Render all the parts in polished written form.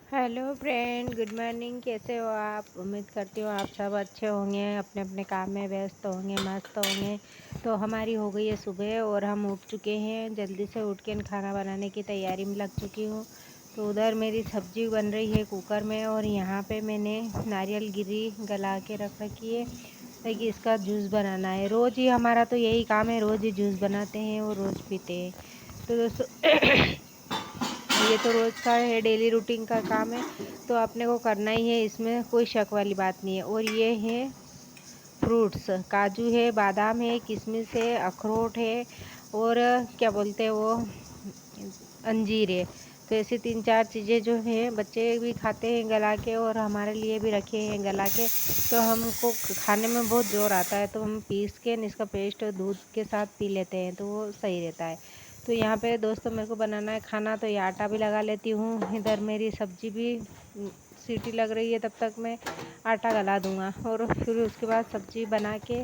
Hello friend, good morning. कैसे हो आप? उम्मीद करती हूँ आप सब अच्छे होंगे, अपने अपने काम में व्यस्त होंगे, मस्त होंगे। तो हमारी हो गई है सुबह और हम उठ चुके हैं। जल्दी से उठ के खाना बनाने की तैयारी में लग चुकी हूँ। तो उधर मेरी सब्जी बन रही है कुकर में और यहाँ पे मैंने नारियल गिरी गला के रख रखी है ताकि इसका जूस बनाना है। रोज़ ही हमारा तो यही काम है, रोज़ ही जूस बनाते हैं और रोज़ पीते हैं। तो दोस्तों ये तो रोज़ का है, डेली रूटीन का काम है, तो अपने को करना ही है, इसमें कोई शक वाली बात नहीं है। और ये है फ्रूट्स, काजू है, बादाम है, किशमिश है, अखरोट है और क्या बोलते हैं वो, अंजीर है। तो ऐसी 3-4 चीज़ें जो हैं बच्चे भी खाते हैं गला के और हमारे लिए भी रखे हैं गला के। तो हमको खाने में बहुत ज़ोर आता है, तो हम पीस के इसका पेस्ट दूध के साथ पी लेते हैं, तो वो सही रहता है। तो यहाँ पे दोस्तों मेरे को बनाना है खाना, तो ये आटा भी लगा लेती हूँ। इधर मेरी सब्जी भी सीटी लग रही है, तब तक मैं आटा गला दूँगा और फिर उसके बाद सब्जी बना के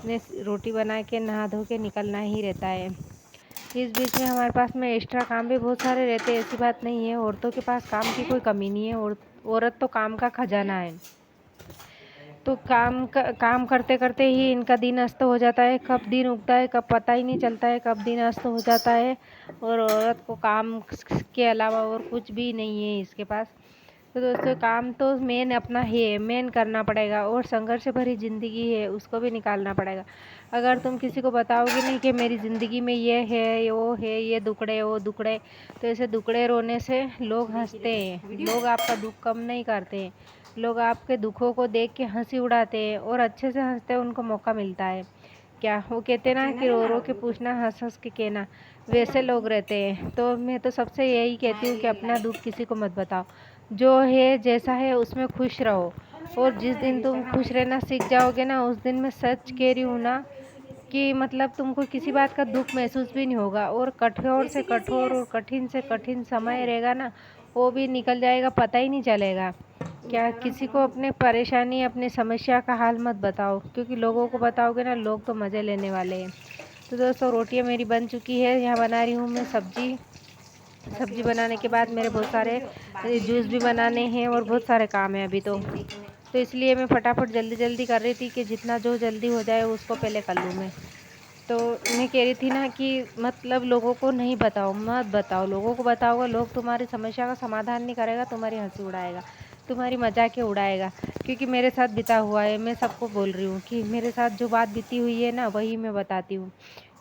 मैं रोटी बना के नहा धो के निकलना ही रहता है। इस बीच में हमारे पास में एक्स्ट्रा काम भी बहुत सारे रहते हैं, ऐसी बात नहीं है। औरतों के पास काम की कोई कमी नहीं है, और औरत तो काम का खजाना है। तो काम करते करते ही इनका दिन अस्त हो जाता है। कब दिन उगता है कब पता ही नहीं चलता है, कब दिन अस्त हो जाता है। और औरत को काम के अलावा और कुछ भी नहीं है इसके पास। तो दोस्तों काम तो मेन अपना है, मेन करना पड़ेगा। और संघर्ष भरी ज़िंदगी है, उसको भी निकालना पड़ेगा। अगर तुम किसी को बताओगे नहीं कि मेरी ज़िंदगी में ये है वो है, ये दुखड़े वो दुखड़े, तो ऐसे दुखड़े रोने से लोग हंसते हैं, लोग आपका दुख कम नहीं करते हैं। लोग आपके दुखों को देख के हंसी उड़ाते हैं और अच्छे से हंसते हैं, उनको मौका मिलता है। क्या वो कहते ना कि रो रो के पूछना, हंस हंस के कहना, वैसे लोग रहते हैं। तो मैं तो सबसे यही कहती हूँ कि अपना दुख किसी को मत बताओ, जो है जैसा है उसमें खुश रहो। और जिस दिन तुम खुश रहना सीख जाओगे ना, उस दिन मैं सच कह रही हूँ ना कि मतलब तुमको किसी बात का दुख महसूस भी नहीं होगा। और कठोर से कठोर और कठिन से कठिन समय रहेगा ना, वो भी निकल जाएगा, पता ही नहीं चलेगा। क्या किसी को अपने परेशानी अपनी समस्या का हाल मत बताओ, क्योंकि लोगों को बताओगे ना, लोग तो मज़े लेने वाले हैं। तो दोस्तों रोटियां मेरी बन चुकी है, यहाँ बना रही हूँ मैं सब्जी। सब्जी बनाने के बाद मेरे बहुत सारे जूस भी बनाने हैं और बहुत सारे काम है अभी तो इसलिए मैं फटाफट जल्दी जल्दी कर रही थी कि जितना जो जल्दी हो जाए उसको पहले कर लूँ मैं। तो मैं कह रही थी ना कि मतलब लोगों को नहीं बताओ, मत बताओ। लोगों को बताओगे, लोग तुम्हारी समस्या का समाधान नहीं करेगा, तुम्हारी हंसी उड़ाएगा, तुम्हारी मजाक उड़ाएगा। क्योंकि मेरे साथ बीता हुआ है, मैं सबको बोल रही हूँ कि मेरे साथ जो बात बीती हुई है ना, वही मैं बताती हूँ।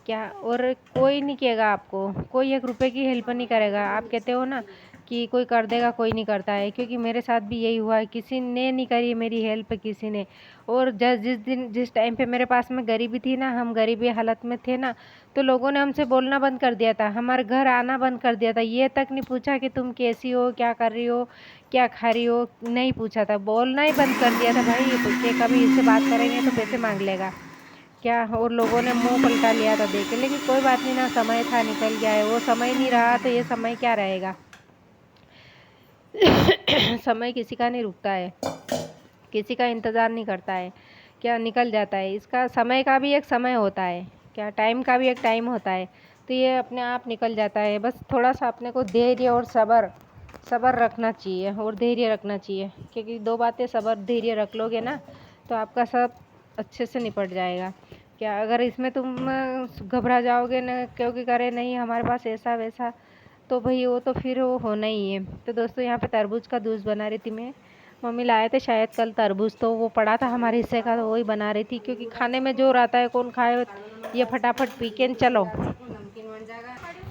क्या और कोई नहीं कहेगा आपको, कोई 1 रुपए की हेल्प नहीं करेगा। आप कहते हो ना कि कोई कर देगा, कोई नहीं करता है, क्योंकि मेरे साथ भी यही हुआ है, किसी ने नहीं करी मेरी हेल्प, किसी ने। और जिस टाइम पे मेरे पास में गरीबी थी ना, हम गरीबी हालत में थे ना, तो लोगों ने हमसे बोलना बंद कर दिया था, हमारे घर आना बंद कर दिया था। ये तक नहीं पूछा कि तुम कैसी हो, क्या कर रही हो, क्या खा रही हो, नहीं पूछा था, बोलना ही बंद कर दिया था। भाई कि कभी इससे बात करेंगे तो पैसे मांग लेगा क्या। और लोगों ने मुंह पलटा लिया था देख के, लेकिन कोई बात नहीं ना, समय था निकल गया है। वो समय नहीं रहा तो ये समय क्या रहेगा। समय किसी का नहीं रुकता है, किसी का इंतज़ार नहीं करता है, क्या निकल जाता है। इसका समय का भी एक समय होता है, क्या टाइम का भी एक टाइम होता है। तो ये अपने आप निकल जाता है। बस थोड़ा सा अपने को धैर्य और सब्र सब्र रखना चाहिए और धैर्य रखना चाहिए, क्योंकि 2 बातें सब्र धैर्य रख लोगे ना, तो आपका सब अच्छे से निपट जाएगा। क्या अगर इसमें तुम घबरा जाओगे ना, क्योंकि करे नहीं हमारे पास ऐसा वैसा, तो भाई वो तो फिर वो होना ही है। तो दोस्तों यहाँ पे तरबूज का जूस बना रही थी मैं। मम्मी लाए थे शायद कल तरबूज, तो वो पड़ा था हमारे हिस्से का, तो वही बना रही थी। क्योंकि खाने में जोर आता है, कौन खाए, ये फटाफट पी के चलो।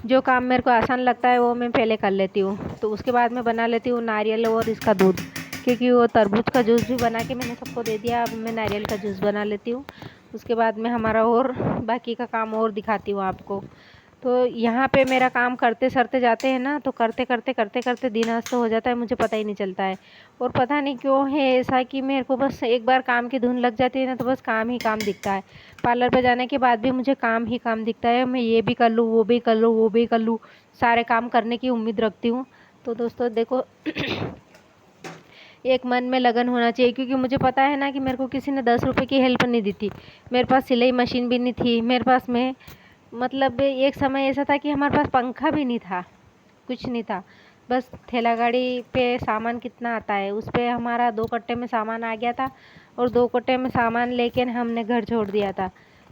जो काम मेरे को आसान लगता है वो मैं पहले कर लेती हूँ, तो उसके बाद मैं बना लेती हूँ नारियल और इसका दूध। क्योंकि वो तरबूज का जूस भी बना के मैंने सबको दे दिया, अब मैं नारियल का जूस बना लेती हूँ। उसके बाद में हमारा और बाकी का काम और दिखाती हूँ आपको। तो यहाँ पे मेरा काम करते सरते जाते हैं ना, तो करते करते करते करते दिन अस्त हो जाता है, मुझे पता ही नहीं चलता है। और पता नहीं क्यों है ऐसा कि मेरे को बस एक बार काम की धुन लग जाती है ना, तो बस काम ही काम दिखता है। पार्लर पे जाने के बाद भी मुझे काम ही काम दिखता है, मैं ये भी कर लूँ, वो भी कर लूँ, वो भी कर लूँ, सारे काम करने की उम्मीद रखती हूँ। तो दोस्तों देखो, एक मन में लगन होना चाहिए, क्योंकि मुझे पता है ना कि मेरे को किसी ने 10 रुपए की हेल्प नहीं दी थी। मेरे पास सिलाई मशीन भी नहीं थी मेरे पास में। मतलब एक समय ऐसा था कि हमारे पास पंखा भी नहीं था, कुछ नहीं था। बस ठेला गाड़ी पे सामान कितना आता है उस पे हमारा 2 कट्टे में सामान आ गया था और 2 कट्टे में सामान लेके हमने घर छोड़ दिया था।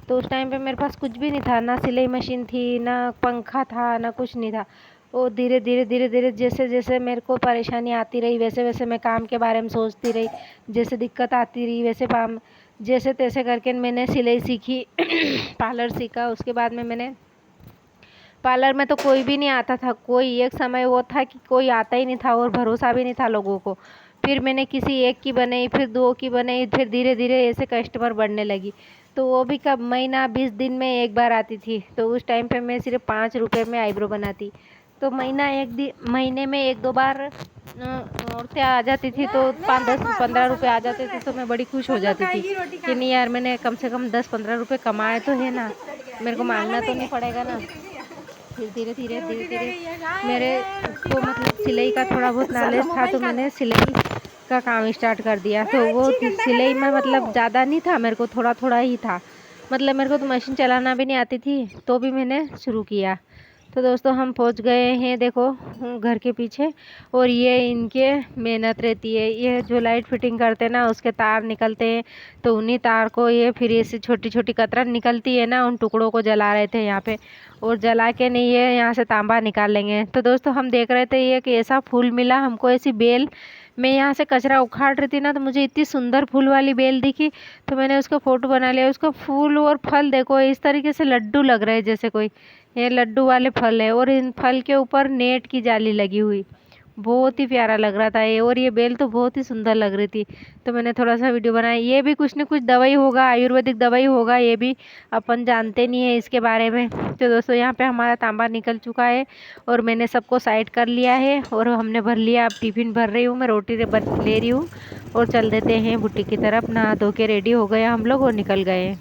तो उस टाइम पे मेरे पास कुछ भी नहीं था, ना सिलाई मशीन थी, ना पंखा था, ना कुछ नहीं था। वो धीरे धीरे धीरे धीरे जैसे जैसे मेरे को परेशानी आती रही वैसे वैसे मैं काम के बारे में सोचती रही, जैसे दिक्कत आती रही वैसे काम जैसे तैसे करके मैंने सिलाई सीखी पार्लर सीखा। उसके बाद में मैंने पार्लर में तो कोई भी नहीं आता था, कोई एक समय वो था कि कोई आता ही नहीं था और भरोसा भी नहीं था लोगों को। फिर मैंने किसी एक की बनाई, फिर 2 की बनाई, फिर धीरे धीरे ऐसे कस्टमर बढ़ने लगी। तो वो भी कब महीना 20 दिन में एक बार आती थी। तो उस टाइम पे मैं सिर्फ 5 रुपये में आईब्रो बनाती। तो महीने में 1-2 बार औरतें आ जाती थी तो 5-10-15 रुपये आ जाते थे तो मैं बड़ी खुश हो जाती थी कि नहीं यार, मैंने कम से कम 10-15 रुपये कमाए तो है ना, मेरे को मांगना तो नहीं पड़ेगा ना। फिर धीरे धीरे मेरे को मतलब सिलाई का थोड़ा बहुत नॉलेज था तो मैंने सिलाई का काम स्टार्ट कर दिया। तो वो सिलाई में मतलब ज़्यादा नहीं था, मेरे को थोड़ा थोड़ा ही था। मतलब मेरे को तो मशीन चलाना भी नहीं आती थी तो भी मैंने शुरू किया। तो दोस्तों हम पहुंच गए हैं देखो घर के पीछे, और ये इनके मेहनत रहती है। ये जो लाइट फिटिंग करते हैं ना उसके तार निकलते हैं, तो उन्हीं तार को ये फिर ऐसी छोटी छोटी कतरन निकलती है ना, उन टुकड़ों को जला रहे थे यहाँ पे, और जला के नहीं ये यहाँ से तांबा निकाल लेंगे। तो दोस्तों हम देख रहे थे ये कि ऐसा फूल मिला हमको, ऐसी बेल। मैं यहाँ से कचरा उखाड़ रही थी ना तो मुझे इतनी सुंदर फूल वाली बेल दिखी, तो मैंने उसका फ़ोटो बना लिया। उसका फूल और फल देखो इस तरीके से लड्डू लग रहे हैं जैसे कोई, ये लड्डू वाले फल है और इन फल के ऊपर नेट की जाली लगी हुई, बहुत ही प्यारा लग रहा था ये। और ये बेल तो बहुत ही सुंदर लग रही थी, तो मैंने थोड़ा सा वीडियो बनाया। ये भी कुछ न कुछ दवाई होगा, आयुर्वेदिक दवाई होगा, ये भी अपन जानते नहीं है इसके बारे में। तो दोस्तों यहाँ पे हमारा तांबा निकल चुका है और मैंने सबको साइड कर लिया है और हमने भर लिया। अब टिफ़िन भर रही हूँ मैं, रोटी ले रही हूँ और चल देते हैं बुटीक की तरफ। नहा धो के रेडी हो गए हम लोग और निकल गए।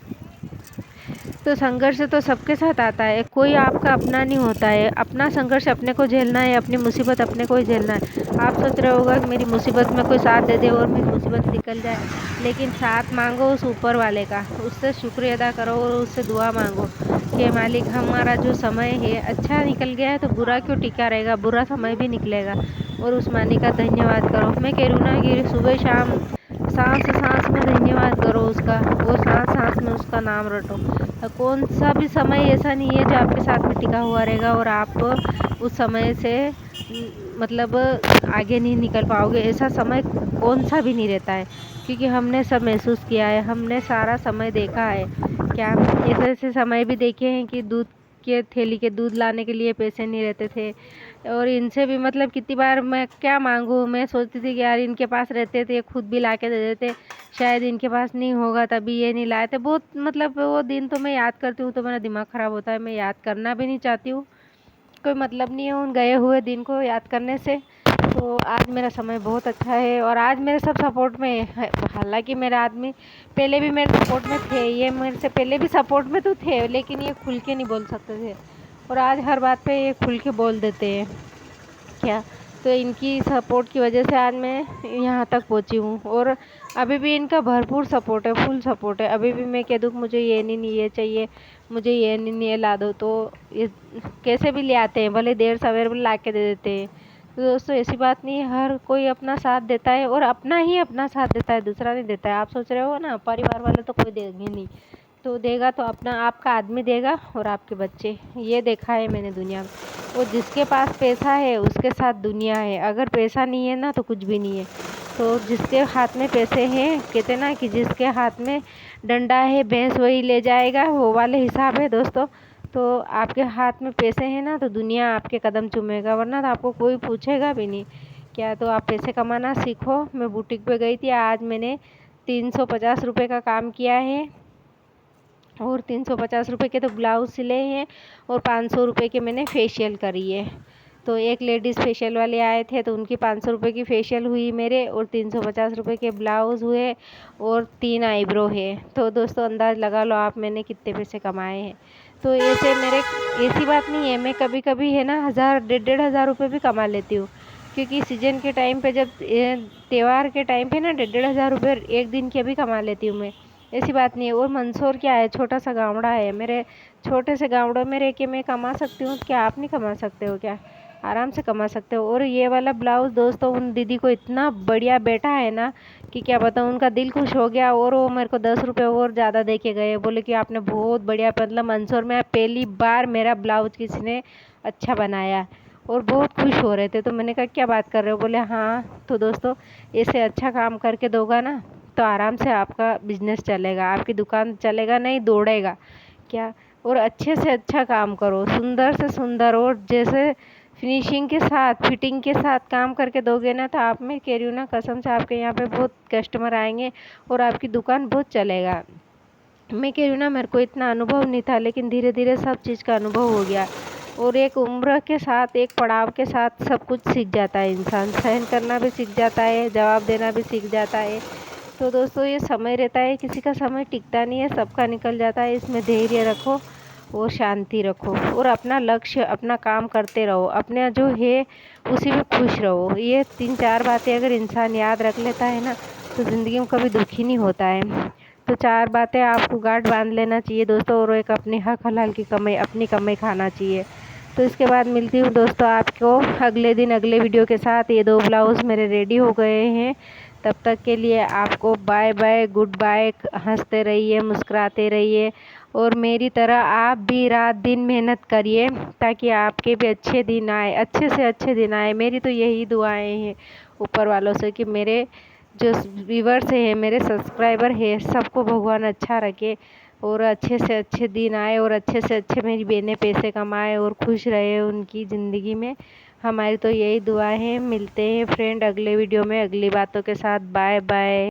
तो संघर्ष तो सबके साथ आता है, कोई आपका अपना नहीं होता है। अपना संघर्ष अपने को झेलना है, अपनी मुसीबत अपने को ही झेलना है। आप सोच रहे होगा कि मेरी मुसीबत में कोई साथ दे दे और मेरी मुसीबत निकल जाए, लेकिन साथ मांगो उस ऊपर वाले का, उससे शुक्रिया अदा करो और उससे दुआ मांगो कि मालिक हमारा जो समय है अच्छा निकल गया है तो बुरा क्यों टिका रहेगा, बुरा समय भी निकलेगा, और उस मालिक का धन्यवाद करो। मैं कह रही हूँ ना कि सुबह शाम सांस सांस में धन्यवाद करो उसका, और सांस सांस में उसका नाम रटो। कौन सा भी समय ऐसा नहीं है जो आपके साथ में टिका हुआ रहेगा और आप उस समय से मतलब आगे नहीं निकल पाओगे। ऐसा समय कौन सा भी नहीं रहता है, क्योंकि हमने सब महसूस किया है, हमने सारा समय देखा है। क्या ऐसे ऐसे समय भी देखे हैं कि दूध के थैली के दूध लाने के लिए पैसे नहीं रहते थे, और इनसे भी मतलब कितनी बार मैं क्या मांगूँ, मैं सोचती थी कि यार इनके पास रहते थे खुद भी ला के दे देते, शायद इनके पास नहीं होगा तभी ये नहीं लाए थे। बहुत मतलब वो दिन तो मैं याद करती हूँ तो मेरा दिमाग ख़राब होता है, मैं याद करना भी नहीं चाहती हूँ, कोई मतलब नहीं है उन गए हुए दिन को याद करने से। तो आज मेरा समय बहुत अच्छा है और आज मेरे सब सपोर्ट में है। हालांकि मेरे आदमी पहले भी मेरे सपोर्ट में थे, ये मेरे से पहले भी सपोर्ट में तो थे, लेकिन ये खुल के नहीं बोल सकते थे, और आज हर बात पे ये खुल के बोल देते हैं क्या। तो इनकी सपोर्ट की वजह से आज मैं यहाँ तक पहुँची हूँ, और अभी भी इनका भरपूर सपोर्ट है, फुल सपोर्ट है। अभी भी मैं कह दूँ मुझे ये नहीं ये चाहिए, मुझे ये नहीं ये ला दो, तो ये कैसे भी ले आते हैं, भले देर सवेर भी ला के दे देते हैं। तो दोस्तों ऐसी बात नहीं है, हर कोई अपना साथ देता है और अपना ही अपना साथ देता है, दूसरा नहीं देता है। आप सोच रहे हो ना परिवार वाले तो कोई देंगे नहीं, तो देगा तो अपना आपका आदमी देगा और आपके बच्चे। ये देखा है मैंने दुनिया में, और जिसके पास पैसा है उसके साथ दुनिया है, अगर पैसा नहीं है ना तो कुछ भी नहीं है। तो जिसके हाथ में पैसे हैं, कहते ना कि जिसके हाथ में डंडा है भैंस वही ले जाएगा, वो वाले हिसाब है दोस्तों। तो आपके हाथ में पैसे हैं ना तो दुनिया आपके कदम चूमेगा, वरना तो आपको कोई पूछेगा भी नहीं क्या। तो आप पैसे कमाना सीखो। मैं बुटीक पे गई थी, आज मैंने 350 रुपये का काम किया है, और 350 रुपये के तो ब्लाउज़ सिले हैं, और 500 रुपये के मैंने फेशियल करी है। तो एक लेडीज़ फेशियल वाले आए थे तो उनकी 500 रुपये की फेशियल हुई मेरे, और 350 रुपये के ब्लाउज़ हुए, और 3 आईब्रो है। तो दोस्तों अंदाज़ लगा लो आप मैंने कितने पैसे कमाए हैं। तो ऐसे मेरे ऐसी बात नहीं है, मैं कभी कभी है ना 1000 डेढ़ हज़ार रुपये भी कमा लेती हूँ, क्योंकि सीजन के टाइम पे जब त्यौहार के टाइम पे ना डेढ़ हज़ार रुपये एक दिन के भी कमा लेती हूँ मैं, ऐसी बात नहीं है। और मंदसौर क्या है, छोटा सा गाँवड़ा है, मेरे छोटे से गाँवड़ों में रह के मैं कमा सकती हूँ, क्या आप नहीं कमा सकते हो क्या। आराम से कमा सकते हो। और ये वाला ब्लाउज़ दोस्तों उन दीदी को इतना बढ़िया बैठा है ना कि क्या बताऊँ, उनका दिल खुश हो गया। और वो मेरे को 10 रुपये और ज़्यादा दे के गए, बोले कि आपने बहुत बढ़िया, मतलब मंदसौर में पहली बार मेरा ब्लाउज किसी ने अच्छा बनाया, और बहुत खुश हो रहे थे। तो मैंने कहा क्या बात कर रहे हो, बोले हाँ। तो दोस्तों ऐसे अच्छा काम करके दोगा ना तो आराम से आपका बिजनेस चलेगा, आपकी दुकान चलेगा नहीं, दौड़ेगा क्या। और अच्छे से अच्छा काम करो, सुंदर से सुंदर, और जैसे फिनिशिंग के साथ, फिटिंग के साथ काम करके दोगे ना तो आप, मैं कह रही हूँ ना कसम से, आपके यहाँ पे बहुत कस्टमर आएंगे और आपकी दुकान बहुत चलेगा। मैं कह रही हूँ ना, मेरे को इतना अनुभव नहीं था, लेकिन धीरे धीरे सब चीज़ का अनुभव हो गया। और एक उम्र के साथ, एक पड़ाव के साथ सब कुछ सीख जाता है इंसान, सहन करना भी सीख जाता है, जवाब देना भी सीख जाता है। तो दोस्तों ये समय रहता है, किसी का समय टिकता नहीं है, सबका निकल जाता है। इसमें धैर्य रखो और शांति रखो, और अपना लक्ष्य, अपना काम करते रहो, अपने जो है उसी में खुश रहो। ये 3-4 बातें अगर इंसान याद रख लेता है ना तो ज़िंदगी में कभी दुखी नहीं होता है। तो 4 बातें आपको गांठ बांध लेना चाहिए दोस्तों, और एक अपने हक हलाल की कमाई, अपनी कमाई खाना चाहिए। तो इसके बाद मिलती हूँ दोस्तों आपको अगले दिन अगले वीडियो के साथ। ये 2 ब्लाउज़ मेरे रेडी हो गए हैं। तब तक के लिए आपको बाय बाय, गुड बाय। हंसते रहिए, मुस्कुराते रहिए, और मेरी तरह आप भी रात दिन मेहनत करिए ताकि आपके भी अच्छे दिन आए, अच्छे से अच्छे दिन आए। मेरी तो यही दुआएं हैं ऊपर वालों से कि मेरे जो व्यूवर्स हैं, मेरे सब्सक्राइबर हैं, सबको भगवान अच्छा रखे, और अच्छे से अच्छे दिन आए, और अच्छे से अच्छे मेरी बहनें पैसे कमाए और खुश रहे उनकी ज़िंदगी में। हमारी तो यही दुआ है। मिलते हैं फ्रेंड अगले वीडियो में अगली बातों के साथ। Bye bye.